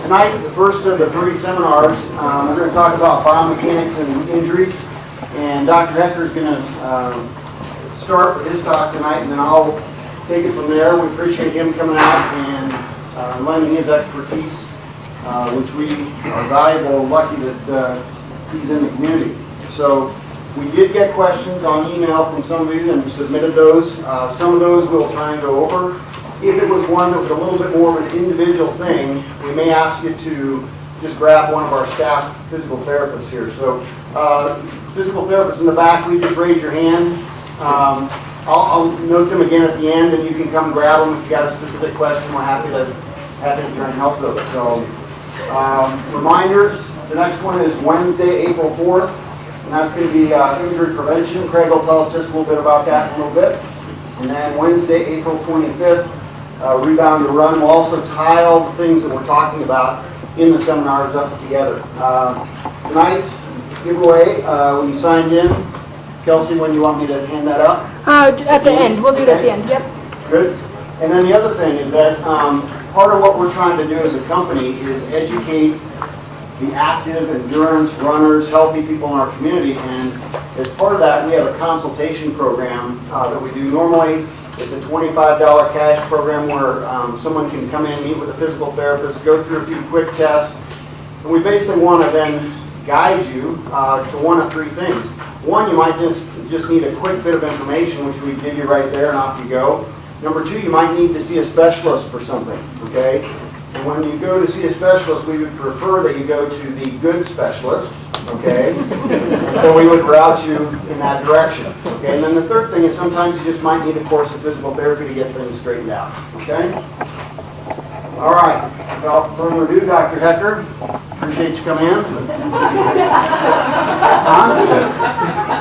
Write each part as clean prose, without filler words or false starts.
Tonight, the first of the 3 seminars, we're going to talk about biomechanics and injuries. And Dr. Hecker is going to start with his talk tonight, and then I'll take it from there. We appreciate him coming out and lending his expertise, which we are valuable and lucky that he's in the community. So we did get questions on email from some of you and submitted those. Some of those we'll try and go over. If it was one that was a little bit more of an individual thing, we may ask you to just grab one of our staff physical therapists here. So physical therapists in the back, we just raise your hand. I'll note them again at the end, and you can come grab them if you got a specific question. We're happy to try and help those. So reminders, the next one is Wednesday, April 4th, and that's going to be injury prevention. Craig will tell us just a little bit about that in a little bit. And then Wednesday, April 25th, Rebound to Run. We'll also tie all the things that we're talking about in the seminars up together. Tonight's giveaway, when you signed in, Kelsey, when you want me to hand that up? At the end. We'll do it at the end. Yep. Good. And then the other thing is that part of what we're trying to do as a company is educate the active, endurance, runners, healthy people in our community. And as part of that, we have a consultation program that we do. Normally, it's a $25 cash program where someone can come in, meet with a physical therapist, go through a few quick tests. And we basically want to then guide you to one of 3 things. One, you might just need a quick bit of information, which we give you right there, and off you go. Number 2, you might need to see a specialist for something, okay? And when you go to see a specialist, we would prefer that you go to the good specialist, okay? And so we would route you in that direction, okay? And then the third thing is sometimes you just might need a course of physical therapy to get things straightened out, okay? All right, without further ado, Dr. Hecker, appreciate you coming in.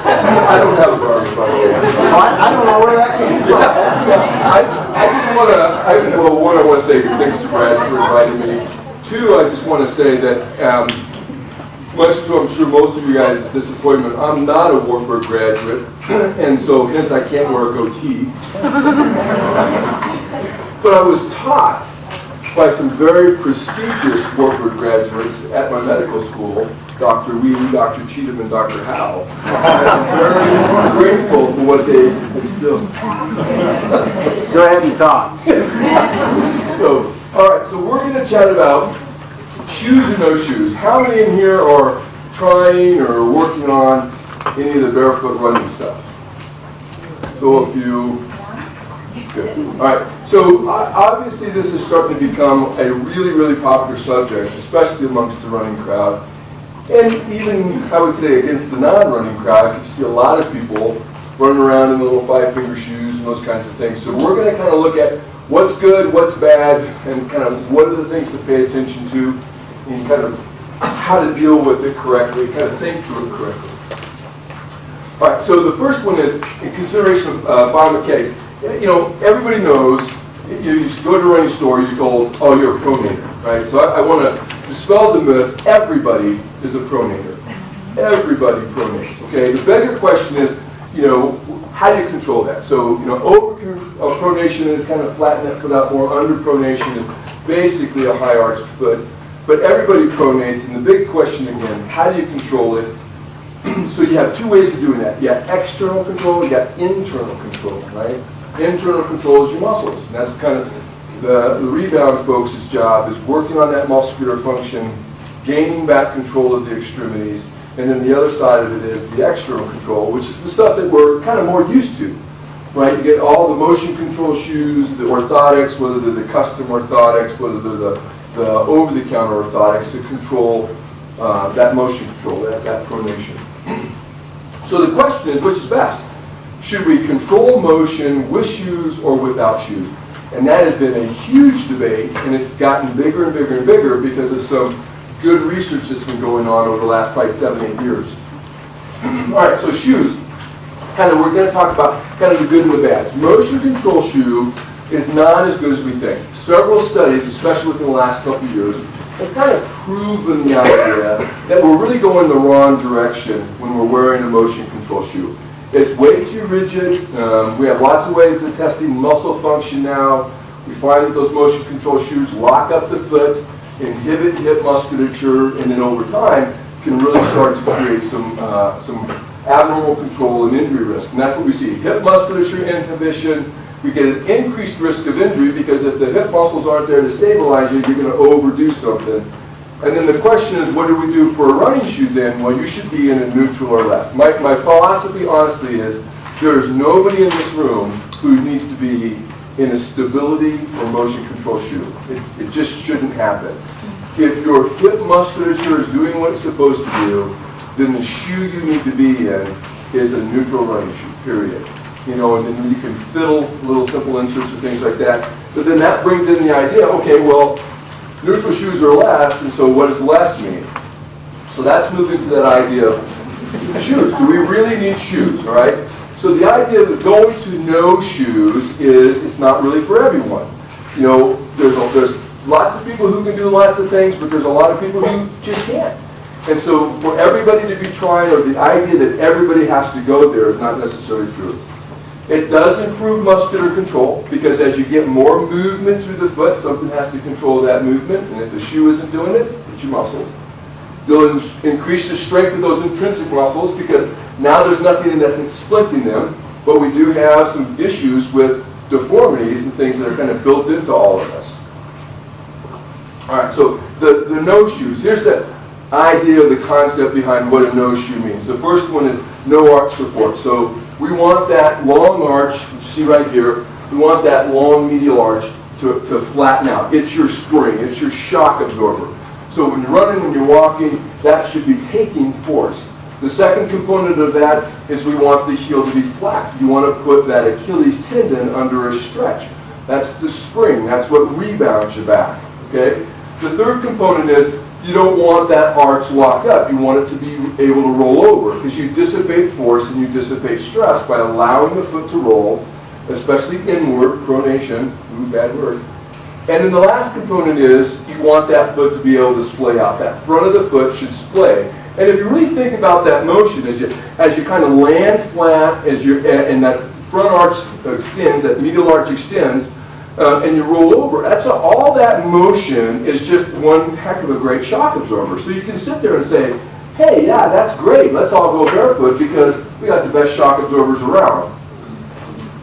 I don't have a barber, by the way. I don't know where that came from. One, I want to say thanks, Brad, for inviting me. 2, I just want to say that, much to I'm sure most of you guys' disappointment, I'm not a Wartburg graduate, and so hence I can't wear a goatee. But I was taught by some very prestigious Wartburg graduates at my medical school, Dr. Wheely, Dr. Cheatham, and Dr. Howell. I'm very grateful for what they instilled. Go ahead and talk. So, all right, so we're going to chat about shoes or no shoes. How many in here are trying or working on any of the barefoot running stuff? So a few. Good. All right, so obviously this is starting to become a really, really popular subject, especially amongst the running crowd. And even, I would say, against the non-running crowd, you see a lot of people running around in little 5-finger shoes and those kinds of things. So we're going to kind of look at what's good, what's bad, and kind of what are the things to pay attention to, and kind of how to deal with it correctly, kind of think through it correctly. All right, so the first one is in consideration of biomechanics. You know, everybody knows, you go to a running store, you're told, oh, you're a pronator, right? So I want to dispel the myth, everybody is a pronator. Everybody pronates, okay? The bigger question is, you know, how do you control that? So, you know, over-pronation is kind of flatten that foot out more, under-pronation is basically a high-arched foot. But everybody pronates, and the big question again, how do you control it? So you have 2 ways of doing that. You have external control, you got internal control, right? Internal control is your muscles, and that's kind of the Rebound folks' job is working on that muscular function, gaining back control of the extremities, and then the other side of it is the external control, which is the stuff that we're kind of more used to, right? You get all the motion control shoes, the orthotics, whether they're the custom orthotics, whether they're the over-the-counter orthotics to control that motion control, that pronation. So the question is, which is best? Should we control motion with shoes or without shoes? And that has been a huge debate, and it's gotten bigger and bigger and bigger because of some good research that's been going on over the last probably 7-8 years. All right, so shoes. We're going to talk about kind of the good and the bad. Motion control shoe is not as good as we think. Several studies, especially within the last couple of years, have kind of proven the idea that we're really going the wrong direction when we're wearing a motion control shoe. It's way too rigid. We have lots of ways of testing muscle function now. We find that those motion control shoes lock up the foot. inhibit hip musculature, and then over time can really start to create some abnormal control and injury risk. And that's what we see. Hip musculature inhibition, we get an increased risk of injury because if the hip muscles aren't there to stabilize you, you're going to overdo something. And then the question is, what do we do for a running shoe then? Well, you should be in a neutral or less. My philosophy, honestly, is there's nobody in this room who needs to be in a stability or motion control shoe. It just shouldn't happen. If your hip musculature is doing what it's supposed to do, then the shoe you need to be in is a neutral running shoe, period. You know, and then you can fiddle little simple inserts or things like that. But then that brings in the idea, okay, well, neutral shoes are less, and so what does less mean? So that's moving to that idea of shoes. Do we really need shoes, all right? So the idea of going to no shoes is it's not really for everyone. You know, there's lots of people who can do lots of things, but there's a lot of people who just can't. And so for everybody to be trying, or the idea that everybody has to go there is not necessarily true. It does improve muscular control, because as you get more movement through the foot, something has to control that movement, and if the shoe isn't doing it, it's your muscles. You'll increase the strength of those intrinsic muscles, because now there's nothing in essence splinting them, but we do have some issues with deformities and things that are kind of built into all of us. All right, so the no shoes. Here's the idea, the concept behind what a no shoe means. The first one is no arch support. So we want that long arch, you see right here, we want that long medial arch to flatten out. It's your spring, it's your shock absorber. So when you're running, when you're walking, that should be taking force. The second component of that is we want the heel to be flat. You want to put that Achilles tendon under a stretch. That's the spring, that's what rebounds your back, okay? The third component is you don't want that arch locked up. You want it to be able to roll over, because you dissipate force and you dissipate stress by allowing the foot to roll, especially inward, pronation, ooh, bad word. And then the last component is you want that foot to be able to splay out. That front of the foot should splay. And if you really think about that motion, as you kind of land flat, and that front arch extends, that medial arch extends, and you roll over, all that motion is just one heck of a great shock absorber. So you can sit there and say, hey, yeah, that's great. Let's all go barefoot because we got the best shock absorbers around.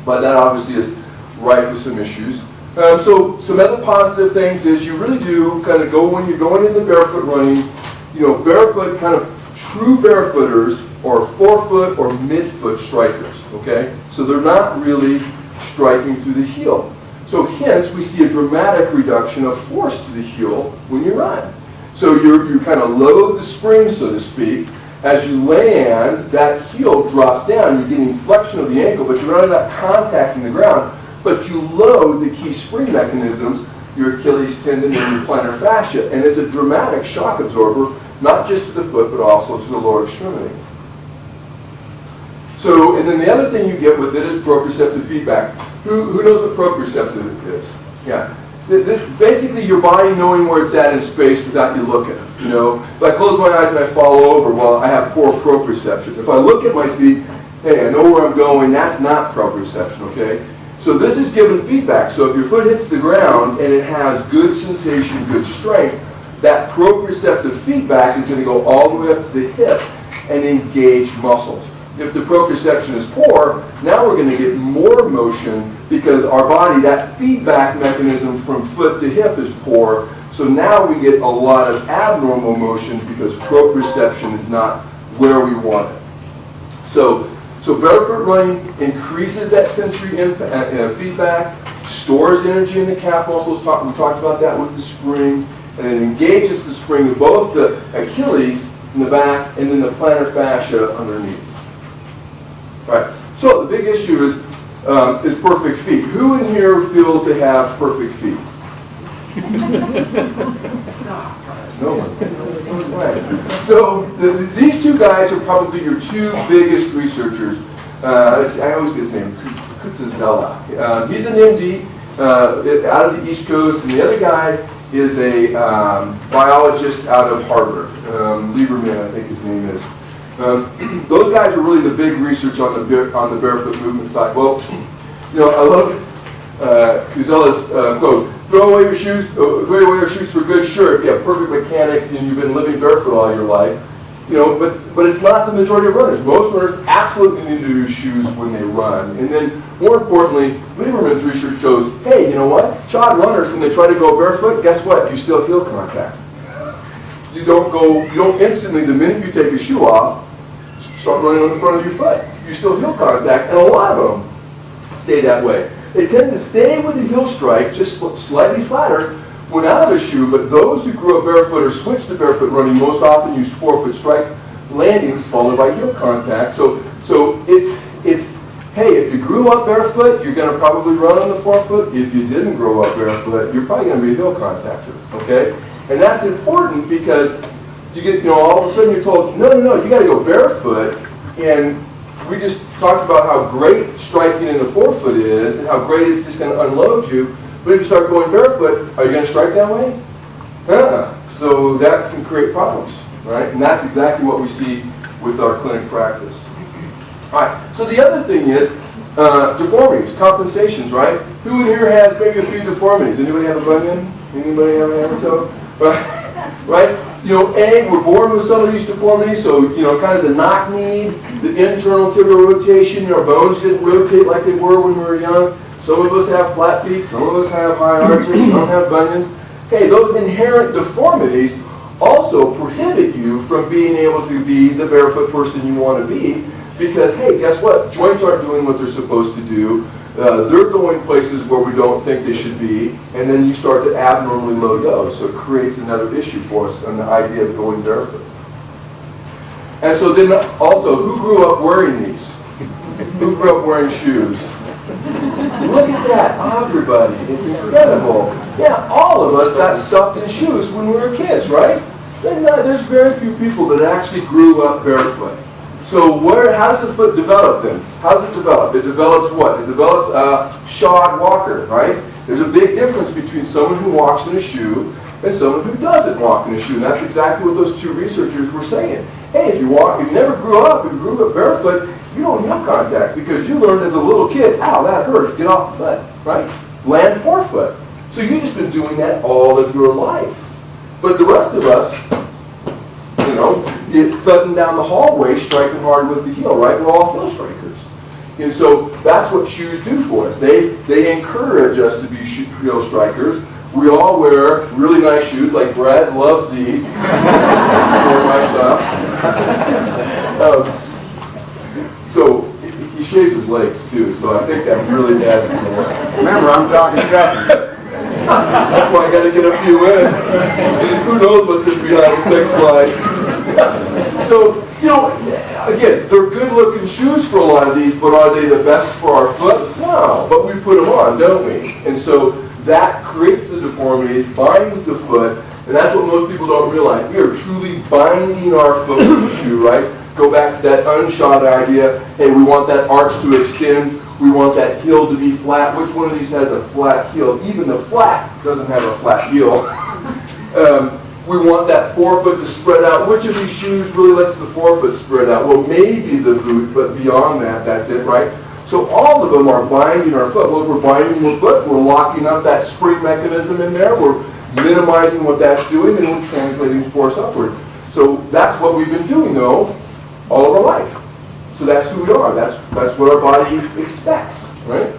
But that obviously is rife with some issues. So some other positive things is you really do kind of go, when you're going into barefoot running, you know, barefoot, kind of true barefooters are forefoot or midfoot strikers, okay? So they're not really striking through the heel. So hence, we see a dramatic reduction of force to the heel when you run. So you kind of load the spring, so to speak. As you land, that heel drops down. You're getting flexion of the ankle, but you're not contacting the ground. But you load the key spring mechanisms, your Achilles tendon and your plantar fascia. And it's a dramatic shock absorber, not just to the foot, but also to the lower extremity. So, and then the other thing you get with it is proprioceptive feedback. Who knows what proprioceptive is? Yeah. This, basically your body knowing where it's at in space without you looking. You know, if I close my eyes and I fall over, well, I have poor proprioception. If I look at my feet, hey, I know where I'm going, that's not proprioception, okay? So this is giving feedback. So if your foot hits the ground and it has good sensation, good strength, that proprioceptive feedback is going to go all the way up to the hip and engage muscles. If the proprioception is poor, now we're going to get more motion because our body, that feedback mechanism from foot to hip is poor. So now we get a lot of abnormal motion because proprioception is not where we want it. So barefoot running increases that sensory feedback, stores energy in the calf muscles. We talked about that with the spring. And it engages the spring of both the Achilles in the back and then the plantar fascia underneath. All right. So the big issue is perfect feet. Who in here feels they have perfect feet? No one. Right. So these two guys are probably your two biggest researchers. I always get his name, Kutzazella. He's an MD out of the East Coast, and the other guy is a biologist out of Harvard. Lieberman, I think his name is. Those guys are really the big research on the barefoot movement side. Well, you know, I love Kuzella's quote. throw away your shoes, throw away your shoes for good? Sure, if you have perfect mechanics and you've been living barefoot all your life, you know, but it's not the majority of runners. Most runners absolutely need to use shoes when they run. And then, more importantly, Lieberman's research shows, hey, you know what? Shod runners, when they try to go barefoot, guess what? You still heel contact. You don't instantly, the minute you take your shoe off, start running on the front of your foot. You still heel contact, and a lot of them stay that way. They tend to stay with the heel strike, just slightly flatter, when out of a shoe, but those who grew up barefoot or switched to barefoot running most often use forefoot strike landings followed by heel contact. So it's hey, if you grew up barefoot, you're going to probably run on the forefoot. If you didn't grow up barefoot, you're probably going to be a heel contactor, okay? And that's important because you get, all of a sudden you're told, no, you got to go barefoot. And we just talked about how great striking in the forefoot is and how great it's just going to unload you. But if you start going barefoot, are you going to strike that way? So that can create problems, right? And that's exactly what we see with our clinic practice. All right, so the other thing is deformities, compensations, right? Who in here has maybe a few deformities? Anybody have a bunion? Anybody have a hammer toe? Right? We're born with some of these deformities, so, kind of the knock knee, the internal tibial rotation, our bones didn't rotate like they were when we were young. Some of us have flat feet, some of us have high arches, some have bunions. Hey, those inherent deformities also prohibit you from being able to be the barefoot person you want to be because, hey, guess what? Joints aren't doing what they're supposed to do. They're going places where we don't think they should be, and then you start to abnormally load those. So it creates another issue for us on the idea of going barefoot. And so then also, who grew up wearing these? Who grew up wearing shoes? Look at that, everybody. It's incredible. Yeah, all of us got stuffed in shoes when we were kids, right? And there's very few people that actually grew up barefoot. So how does the foot develop then? How does it develop? It develops what? It develops a shod walker, right? There's a big difference between someone who walks in a shoe and someone who doesn't walk in a shoe. And that's exactly what those two researchers were saying. Hey, if you never grew up, if you grew up barefoot, you don't heel contact because you learned as a little kid, ow, that hurts, get off the foot, right? Land forefoot. So you've just been doing that all of your life. But the rest of us, get thudding down the hallway, striking hard with the heel, right? We're all heel strikers. And so that's what shoes do for us. They encourage us to be heel strikers. We all wear really nice shoes, like Brad loves these. Support my stuff. So he shaves his legs too, so I think that really adds to the look. Remember, I'm talking seven. That's why I got to get a few in. Who knows what's in behind the next slide. So, again, they're good-looking shoes for a lot of these, but are they the best for our foot? No, but we put them on, don't we? And so that creates the deformities, binds the foot, and that's what most people don't realize. We are truly binding our foot with the shoe, right? Go back to that unshod idea. Hey, we want that arch to extend. We want that heel to be flat. Which one of these has a flat heel? Even the flat doesn't have a flat heel. We want that forefoot to spread out. Which of these shoes really lets the forefoot spread out? Well, maybe the boot, but beyond that, that's it, right? So all of them are binding our foot. Well, if we're binding the foot, we're locking up that spring mechanism in there. We're minimizing what that's doing, and we're translating force upward. So that's what we've been doing, though, all of our life. So that's who we are. That's what our body expects, right?